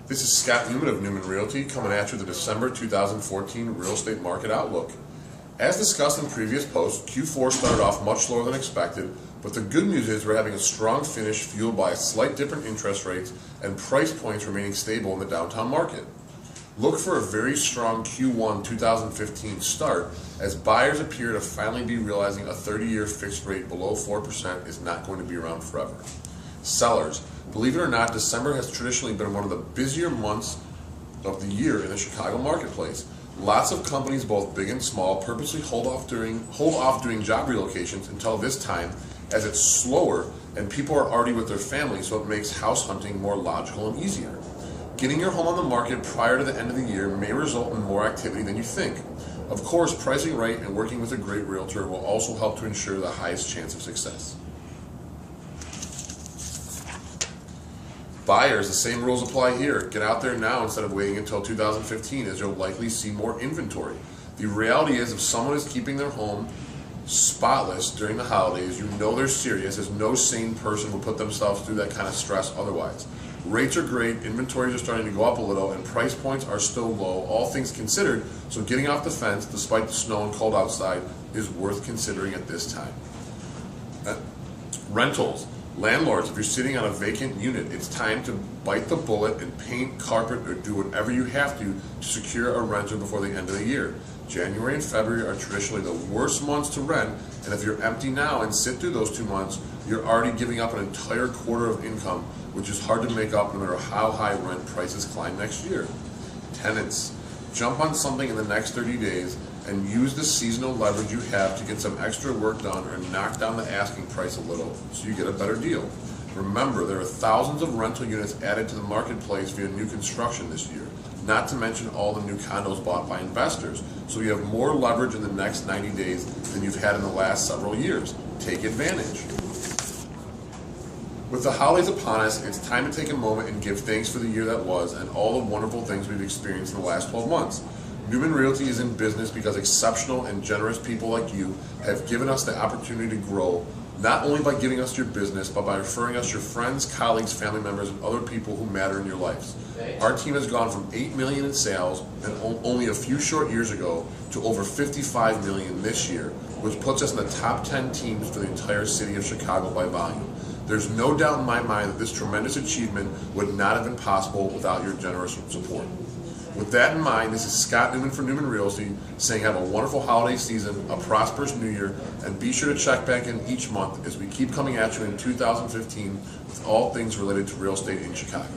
This is Scott Newman of Newman Realty coming at you with the December 2014 Real Estate Market Outlook. As discussed in previous posts, Q4 started off much lower than expected, but the good news is we're having a strong finish fueled by a slight dip in interest rates and price points remaining stable in the downtown market. Look for a very strong Q1 2015 start as buyers appear to finally be realizing a 30-year fixed rate below 4% is not going to be around forever. Sellers, believe it or not, December has traditionally been one of the busier months of the year in the Chicago marketplace. Lots of companies, both big and small, purposely hold off doing job relocations until this time, as it's slower and people are already with their families, so it makes house hunting more logical and easier. Getting your home on the market prior to the end of the year may result in more activity than you think. Of course, pricing right and working with a great realtor will also help to ensure the highest chance of success. Buyers, the same rules apply here. Get out there now instead of waiting until 2015, as you'll likely see more inventory. The reality is, if someone is keeping their home spotless during the holidays, you know they're serious, as no sane person would put themselves through that kind of stress otherwise. Rates are great, inventories are starting to go up a little, and price points are still low, all things considered, so getting off the fence, despite the snow and cold outside, is worth considering at this time. Rentals. Landlords, if you're sitting on a vacant unit, it's time to bite the bullet and paint, carpet, or do whatever you have to secure a renter before the end of the year. January and February are traditionally the worst months to rent, and if you're empty now and sit through those 2 months, you're already giving up an entire quarter of income, which is hard to make up no matter how high rent prices climb next year. Tenants, jump on something in the next 30 days and use the seasonal leverage you have to get some extra work done or knock down the asking price a little so you get a better deal. Remember, there are thousands of rental units added to the marketplace via new construction this year, not to mention all the new condos bought by investors, so you have more leverage in the next 90 days than you've had in the last several years. Take advantage. With the holidays upon us, it's time to take a moment and give thanks for the year that was and all the wonderful things we've experienced in the last 12 months. Newman Realty is in business because exceptional and generous people like you have given us the opportunity to grow, not only by giving us your business, but by referring us your friends, colleagues, family members, and other people who matter in your lives. Our team has gone from $8 million in sales and only a few short years ago to over $55 million this year, which puts us in the top 10 teams for the entire city of Chicago by volume. There's no doubt in my mind that this tremendous achievement would not have been possible without your generous support. With that in mind, this is Scott Newman for Newman Realty saying have a wonderful holiday season, a prosperous new year, and be sure to check back in each month as we keep coming at you in 2015 with all things related to real estate in Chicago.